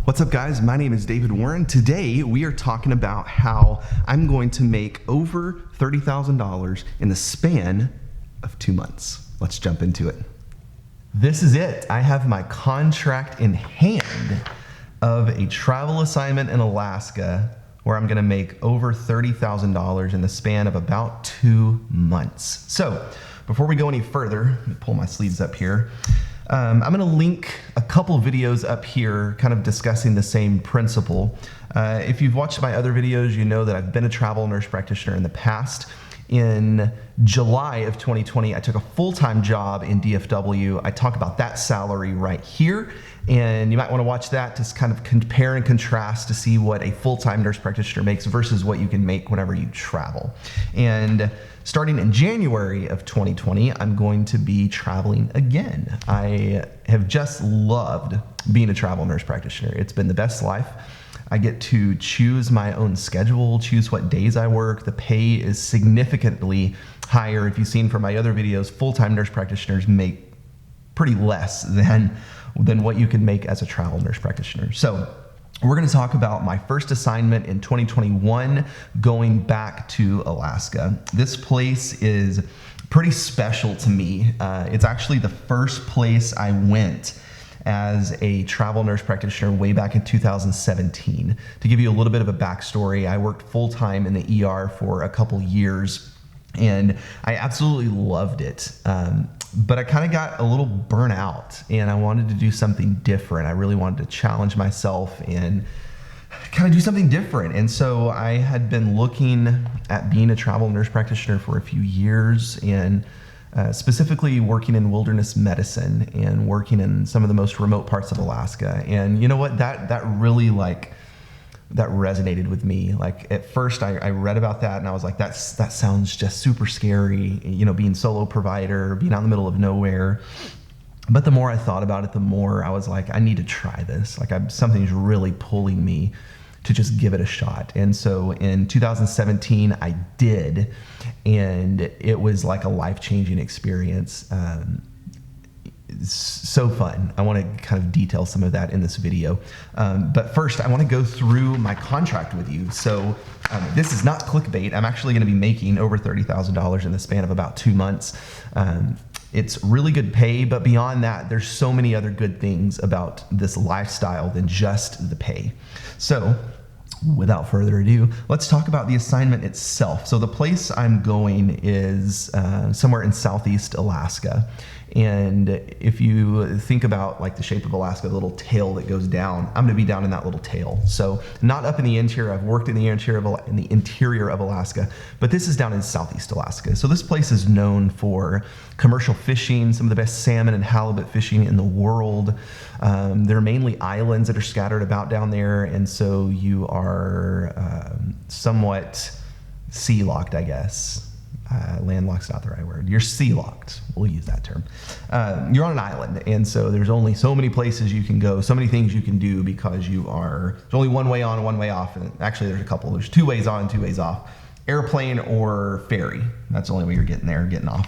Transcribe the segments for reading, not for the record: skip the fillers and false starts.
What's up, guys? My name is David Warren. Today we are talking about how I'm going to make over $30,000 in the span of 2 months. Let's jump into it. This is it. I have my contract in hand of a travel assignment in Alaska where I'm going to make over $30,000 in the span of about 2 months. So before we go any further, let me pull my sleeves up here. I'm going to link a couple videos up here kind of discussing the same principle. If you've watched my other videos, you know that I've been a travel nurse practitioner in the past. In July of 2020, I took a full-time job in DFW. I talk about that salary right here, and you might want to watch that to kind of compare and contrast to see what a full-time nurse practitioner makes versus what you can make whenever you travel. And starting in January of 2020, I'm going to be traveling again. I have just loved being a travel nurse practitioner. It's been the best life. I get to choose my own schedule, choose what days I work. The pay is significantly higher. If you've seen from my other videos, full-time nurse practitioners make pretty less than what you can make as a travel nurse practitioner. So we're going to talk about my first assignment in 2021 going back to Alaska. This place is pretty special to me. It's actually the first place I went as a travel nurse practitioner way back in 2017. To give you a little bit of a backstory, I worked full-time in the ER for a couple years and I absolutely loved it. But I kind of got a little burnt out and I wanted to do something different. I really wanted to challenge myself and kind of do something different. And so I had been looking at being a travel nurse practitioner for a few years and specifically working in wilderness medicine and working in some of the most remote parts of Alaska. And you know what, that really that resonated with me. Like at first I read about that and I was like, that sounds just super scary, you know, being solo provider, being out in the middle of nowhere. But the more I thought about it, the more I was like, I need to try this. Like something's really pulling me to just give it a shot. And so in 2017, I did, and it was like a life-changing experience. It's so fun. I want to kind of detail some of that in this video. But first, I want to go through my contract with you. So this is not clickbait. I'm actually going to be making over $30,000 in the span of about 2 months. It's really good pay, but beyond that, there's so many other good things about this lifestyle than just the pay. So without further ado, let's talk about the assignment itself. So the place I'm going is somewhere in Southeast Alaska. And if you think about like the shape of Alaska, the little tail that goes down, I'm going to be down in that little tail. So not up in the interior. I've worked in the interior of Alaska, but this is down in Southeast Alaska. So this place is known for commercial fishing, some of the best salmon and halibut fishing in the world. There are mainly islands that are scattered about down there, and so you are somewhat sea-locked, I guess. Landlocked's not the right word. You're sea-locked. We'll use that term. You're on an island, and so there's only so many places you can go, so many things you can do because there's only one way on and one way off. And actually, there's a couple. There's 2 ways on and 2 ways off. Airplane or ferry. That's the only way you're getting there and getting off.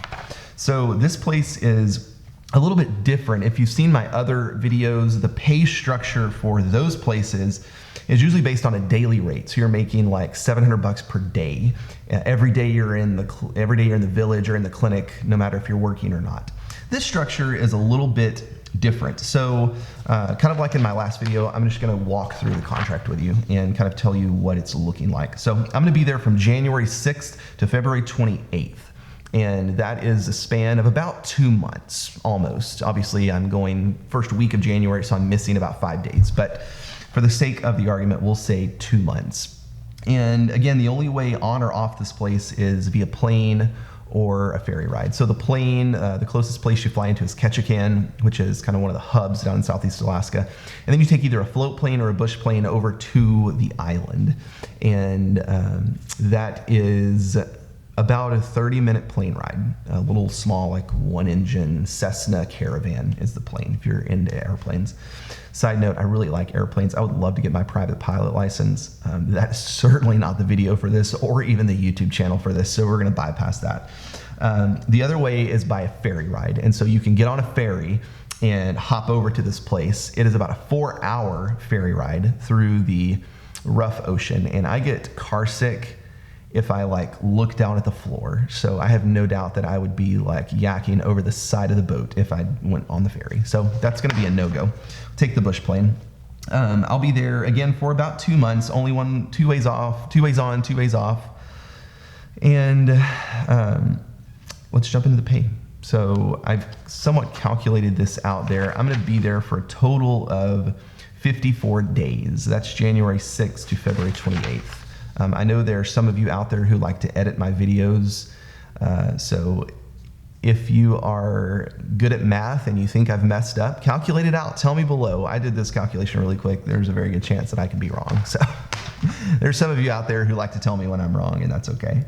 So this place is a little bit different. If you've seen my other videos, the pay structure for those places is usually based on a daily rate. So you're making like $700 per day. Every day you're in the village or in the clinic, no matter if you're working or not. This structure is a little bit different. So kind of like in my last video, I'm just gonna walk through the contract with you and kind of tell you what it's looking like. So I'm gonna be there from January 6th to February 28th. And that is a span of about 2 months, almost. Obviously, I'm going first week of January, so I'm missing about 5 days. But for the sake of the argument, we'll say 2 months. And again, the only way on or off this place is via plane or a ferry ride. So the plane, the closest place you fly into is Ketchikan, which is kind of one of the hubs down in Southeast Alaska. And then you take either a float plane or a bush plane over to the island. And that is about a 30-minute plane ride. A little small, like 1-engine Cessna Caravan is the plane, if you're into airplanes. Side note, I really like airplanes. I would love to get my private pilot license. That's certainly not the video for this or even the YouTube channel for this, so we're gonna bypass that. The other way is by a ferry ride. And so you can get on a ferry and hop over to this place. It is about a 4-hour ferry ride through the rough ocean, and I get car sick if I like look down at the floor. So I have no doubt that I would be like yakking over the side of the boat if I went on the ferry. So that's gonna be a no-go. Take the bush plane. I'll be there again for about 2 months, only two ways on, 2 ways off. And let's jump into the pay. So I've somewhat calculated this out there. I'm gonna be there for a total of 54 days. That's January 6th to February 28th. I know there are some of you out there who like to edit my videos. So if you are good at math and you think I've messed up, calculate it out. Tell me below. I did this calculation really quick. There's a very good chance that I could be wrong. So there's some of you out there who like to tell me when I'm wrong, and that's okay.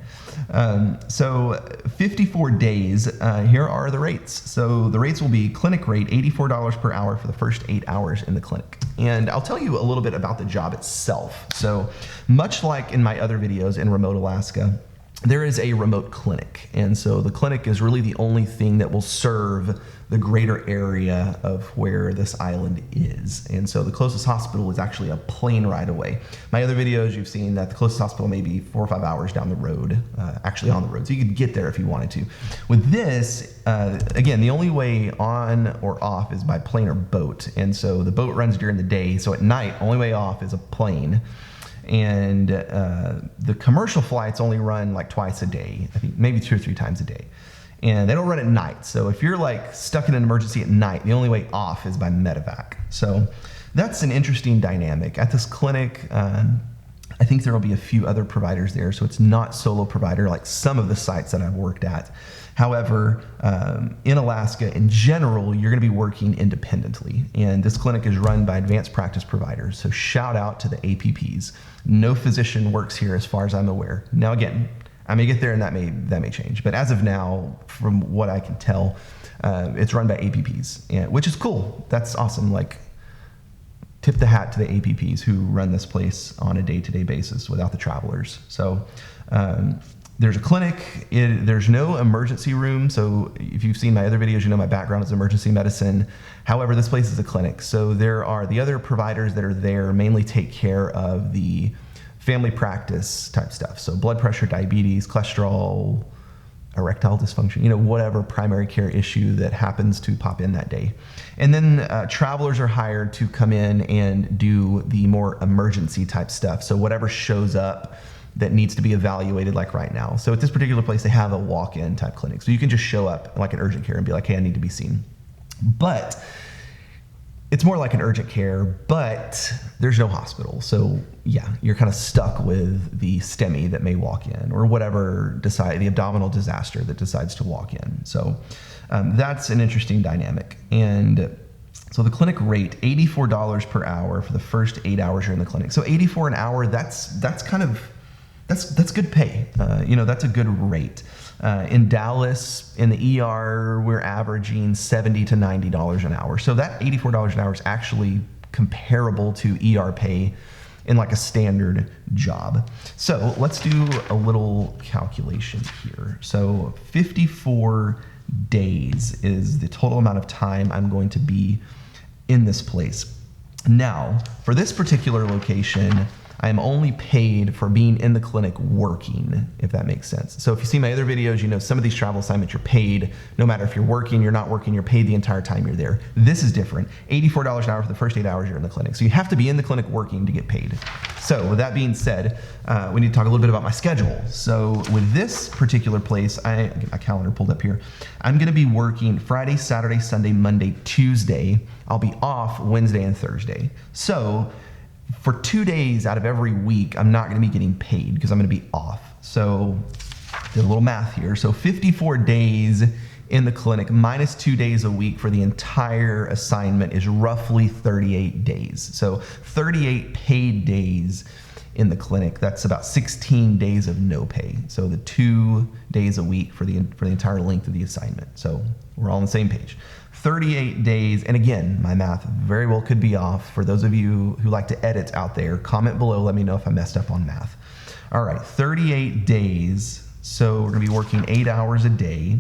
So 54 days, here are the rates. So the rates will be clinic rate, $84 per hour for the first 8 hours in the clinic. And I'll tell you a little bit about the job itself. So much like in my other videos in remote Alaska, there is a remote clinic. And so the clinic is really the only thing that will serve the greater area of where this island is. And so the closest hospital is actually a plane ride away. My other videos, you've seen that the closest hospital may be 4 or 5 hours down the road, actually on the road. So you could get there if you wanted to. With this, again, the only way on or off is by plane or boat. And so the boat runs during the day. So at night, only way off is a plane. And the commercial flights only run like twice a day, I think maybe 2 or 3 times a day. And they don't run at night. So if you're like stuck in an emergency at night, the only way off is by medevac. So that's an interesting dynamic. At this clinic, I think there will be a few other providers there. So it's not solo provider like some of the sites that I've worked at. However, in Alaska in general, you're gonna be working independently. And this clinic is run by advanced practice providers. So shout out to the APPs. No physician works here as far as I'm aware. Now again, I may get there and that may change. But as of now, from what I can tell, it's run by APPs, which is cool. That's awesome. Like, tip the hat to the APPs who run this place on a day-to-day basis without the travelers. So there's a clinic, there's no emergency room. So if you've seen my other videos, you know my background is emergency medicine. However, this place is a clinic. So there are the other providers that are there mainly take care of the family practice type stuff. So blood pressure, diabetes, cholesterol, erectile dysfunction, you know, whatever primary care issue that happens to pop in that day. And then travelers are hired to come in and do the more emergency type stuff. So whatever shows up that needs to be evaluated, like right now. So at this particular place, they have a walk-in type clinic. So you can just show up like an urgent care and be like, hey, I need to be seen. But it's more like an urgent care, but there's no hospital. So yeah, you're kind of stuck with the STEMI that may walk in, or whatever the abdominal disaster that decides to walk in. So that's an interesting dynamic. And so the clinic rate, $84 per hour for the first 8 hours you're in the clinic. So $84 an hour, that's good pay. You know, that's a good rate. In Dallas, in the ER, we're averaging $70 to $90 an hour. So that $84 an hour is actually comparable to ER pay in like a standard job. So let's do a little calculation here. So 54 days is the total amount of time I'm going to be in this place. Now, for this particular location, I am only paid for being in the clinic working, if that makes sense. So if you see my other videos, you know some of these travel assignments you're paid, no matter if you're working, you're not working, you're paid the entire time you're there. This is different. $84 an hour for the first 8 hours you're in the clinic. So you have to be in the clinic working to get paid. So with that being said, we need to talk a little bit about my schedule. So with this particular place, I get my calendar pulled up here. I'm gonna be working Friday, Saturday, Sunday, Monday, Tuesday. I'll be off Wednesday and Thursday. So for 2 days out of every week, I'm not gonna be getting paid because I'm gonna be off. So did a little math here. So 54 days in the clinic minus 2 days a week for the entire assignment is roughly 38 days. So 38 paid days in the clinic, that's about 16 days of no pay. So the 2 days a week for the entire length of the assignment. So we're all on the same page. 38 days, and again, my math very well could be off. For those of you who like to edit out there, comment below, let me know if I messed up on math. All right, 38 days, so we're gonna be working 8 hours a day.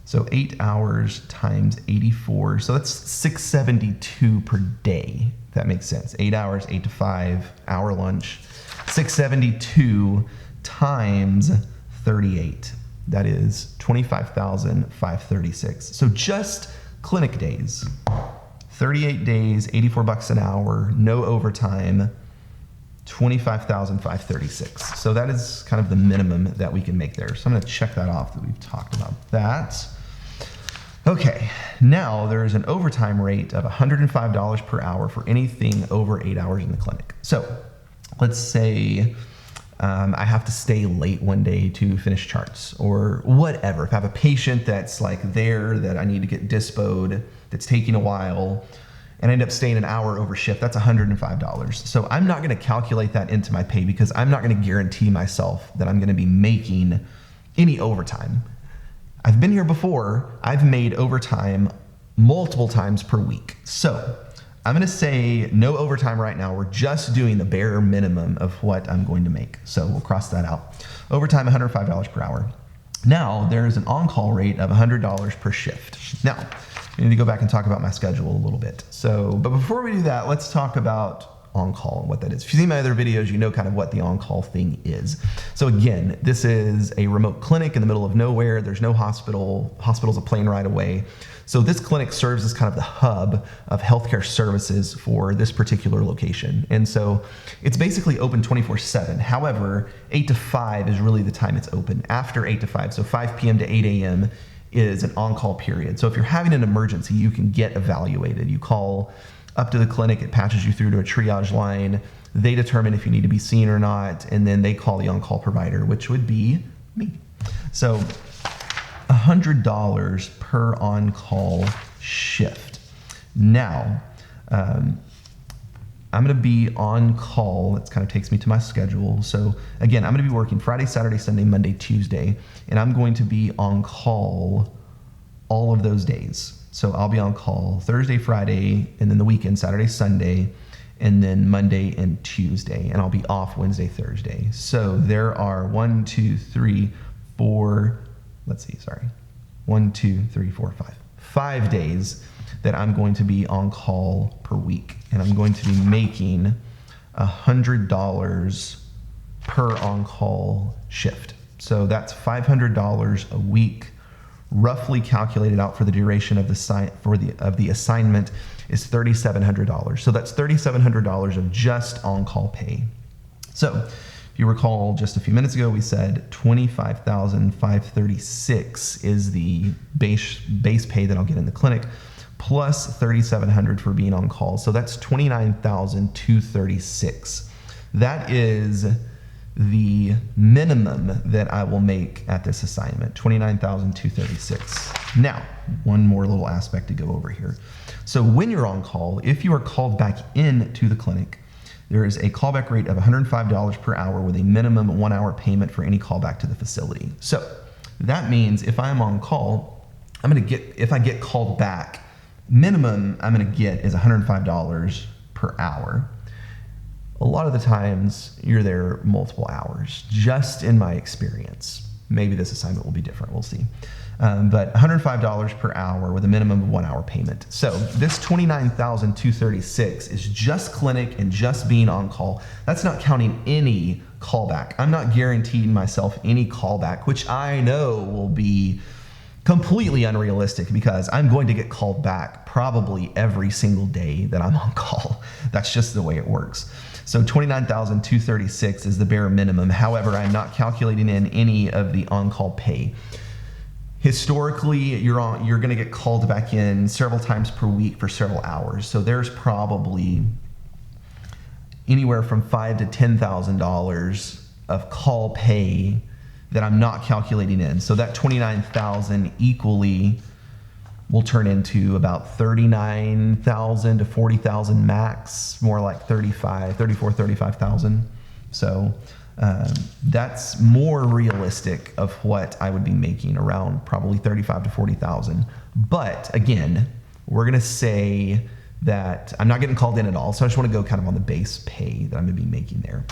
So 8 hours times 84. So that's 672 per day. If that makes sense. 8 hours, 8 to 5, hour lunch. 672 times 38. That is 25,536. So just clinic days. 38 days, 84 bucks an hour, no overtime, 25,536. So that is kind of the minimum that we can make there. So I'm going to check that off that we've talked about that. Okay, now there is an overtime rate of $105 per hour for anything over 8 hours in the clinic. So let's say I have to stay late one day to finish charts or whatever. If I have a patient that's like there that I need to get dispoed, that's taking a while, and I end up staying an hour over shift, that's $105. So I'm not gonna calculate that into my pay because I'm not gonna guarantee myself that I'm gonna be making any overtime. I've been here before, I've made overtime multiple times per week. So I'm gonna say no overtime right now. We're just doing the bare minimum of what I'm going to make. So we'll cross that out. Overtime, $105 per hour. Now there's an on-call rate of $100 per shift. Now, I need to go back and talk about my schedule a little bit. But before we do that, let's talk about on-call and what that is. If you've seen my other videos, you know kind of what the on-call thing is. So again, this is a remote clinic in the middle of nowhere. There's no hospital. Hospital's a plane ride away. So this clinic serves as kind of the hub of healthcare services for this particular location. And so it's basically open 24/7. However, 8 to 5 is really the time it's open. After 8 to 5, so 5 p.m. to 8 a.m. is an on-call period. So if you're having an emergency, you can get evaluated. You call up to the clinic, it patches you through to a triage line. They determine if you need to be seen or not, and then they call the on-call provider, which would be me. So $100 per on-call shift. Now, I'm gonna be on call. It kind of takes me to my schedule. So again, I'm gonna be working Friday, Saturday, Sunday, Monday, Tuesday, and I'm going to be on call all of those days. So I'll be on call Thursday, Friday, and then the weekend, Saturday, Sunday, and then Monday and Tuesday, and I'll be off Wednesday, Thursday. So there are 1, 2, 3, 4, let's see, sorry. 1, 2, 3, 4, 5. 5 days that I'm going to be on call per week, and I'm going to be making $100 per on-call shift. So that's $500 a week, roughly calculated out for the duration of the assignment is $3,700. So that's $3,700 of just on-call pay. So if you recall, just a few minutes ago, we said $25,536 is the base pay that I'll get in the clinic, plus $3,700 for being on call. So that's $29,236. That is the minimum that I will make at this assignment, $29,236. Now, one more little aspect to go over here. So when you're on call, if you are called back into the clinic, there is a callback rate of $105 per hour with a minimum 1 hour payment for any callback to the facility. So that means if I'm on call, if I get called back, minimum I'm gonna get is $105 per hour. A lot of the times you're there multiple hours, just in my experience. Maybe this assignment will be different, we'll see. But $105 per hour with a minimum of 1 hour payment. So this $29,236 is just clinic and just being on call. That's not counting any callback. I'm not guaranteeing myself any callback, which I know will be completely unrealistic because I'm going to get called back probably every single day that I'm on call. That's just the way it works. So $29,236 is the bare minimum. However, I'm not calculating in any of the on-call pay. Historically, you're going to get called back in several times per week for several hours. So there's probably anywhere from $5,000 to $10,000 of call pay that I'm not calculating in. So that $29,000 equally will turn into about $39,000 to $40,000 max, more like $35,000. So that's more realistic of what I would be making, around probably $35,000 to $40,000. But again, we're gonna say that I'm not getting called in at all. So I just wanna go kind of on the base pay that I'm gonna be making there.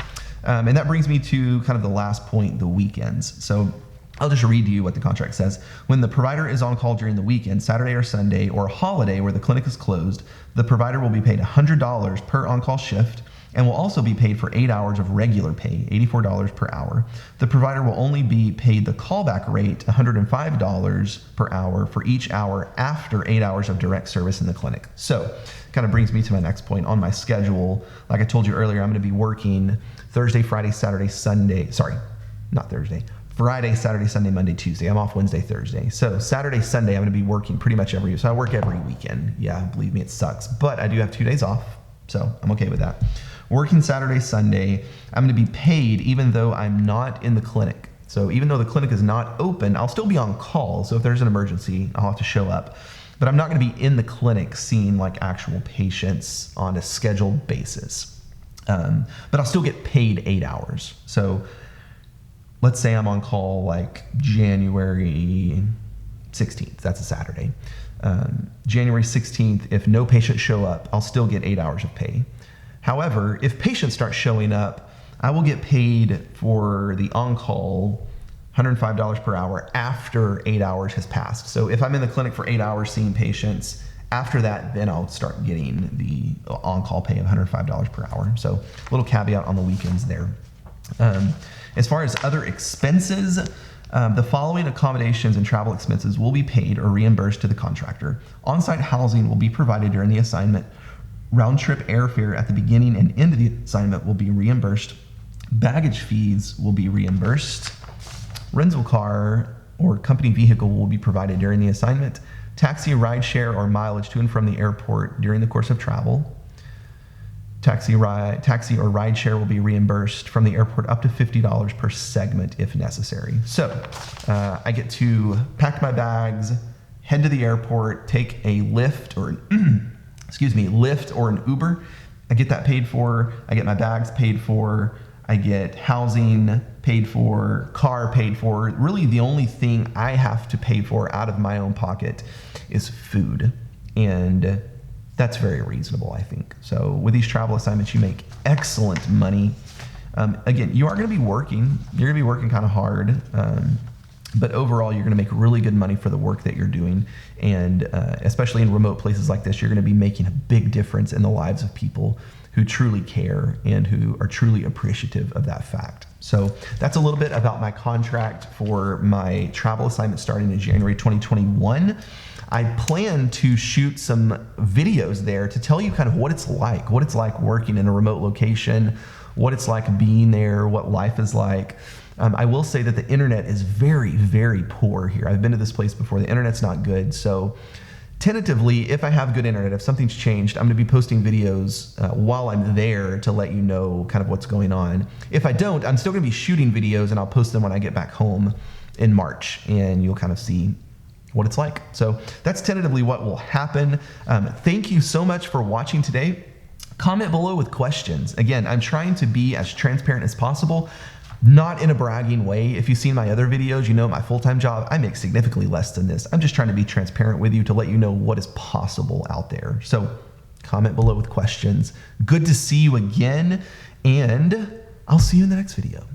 And that brings me to kind of the last point, the weekends. So I'll just read to you what the contract says. When the provider is on call during the weekend, Saturday or Sunday, or a holiday where the clinic is closed, the provider will be paid $100 per on-call shift and will also be paid for 8 hours of regular pay, $84 per hour. The provider will only be paid the callback rate, $105 per hour for each hour after 8 hours of direct service in the clinic. So, kind of brings me to my next point on my schedule. Like I told you earlier, I'm going to be working Thursday, Friday, Saturday, Sunday. Sorry, not Thursday. Friday, Saturday, Sunday, Monday, Tuesday. I'm off Wednesday, Thursday. So Saturday, Sunday, I'm going to be working pretty much so I work every weekend. Yeah, believe me, it sucks. But I do have 2 days off, so I'm okay with that. Working Saturday, Sunday, I'm going to be paid even though I'm not in the clinic. So even though the clinic is not open, I'll still be on call. So if there's an emergency, I'll have to show up. But I'm not going to be in the clinic seeing like actual patients on a scheduled basis. But I'll still get paid 8 hours. So let's say I'm on call like January 16th. That's a Saturday. January 16th, if no patients show up, I'll still get 8 hours of pay. However, if patients start showing up, I will get paid for the on-call $105 per hour after 8 hours has passed. So if I'm in the clinic for 8 hours seeing patients, after that, then I'll start getting the on-call pay of $105 per hour. So a little caveat on the weekends there. As far as other expenses, the following accommodations and travel expenses will be paid or reimbursed to the contractor. On-site housing will be provided during the assignment. Round-trip airfare at the beginning and end of the assignment will be reimbursed. Baggage fees will be reimbursed. Rental car or company vehicle will be provided during the assignment. Taxi, rideshare, or mileage to and from the airport during the course of travel. Taxi or rideshare will be reimbursed from the airport up to $50 per segment if necessary. So I get to pack my bags, head to the airport, take a Lyft or Lyft or an Uber. I get that paid for. I get my bags paid for. I get housing paid for, car paid for. Really the only thing I have to pay for out of my own pocket is food. And that's very reasonable, I think. So with these travel assignments, you make excellent money. Again, you are going to be working. You're going to be working kind of hard. But overall, you're going to make really good money for the work that you're doing. And especially in remote places like this, you're going to be making a big difference in the lives of people who truly care and who are truly appreciative of that fact. So that's a little bit about my contract for my travel assignment starting in January 2021. I plan to shoot some videos there to tell you kind of what it's like working in a remote location, what it's like being there, what life is like. I will say that the internet is very, very poor here. I've been to this place before. The internet's not good. So tentatively, if I have good internet, if something's changed, I'm going to be posting videos while I'm there to let you know kind of what's going on. If I don't, I'm still going to be shooting videos and I'll post them when I get back home in March, and you'll kind of see what it's like. So that's tentatively what will happen. Thank you so much for watching today. Comment below with questions. Again, I'm trying to be as transparent as possible. Not in a bragging way. If you've seen my other videos, you know my full-time job, I make significantly less than this. I'm just trying to be transparent with you to let you know what is possible out there. So comment below with questions. Good to see you again, and I'll see you in the next video.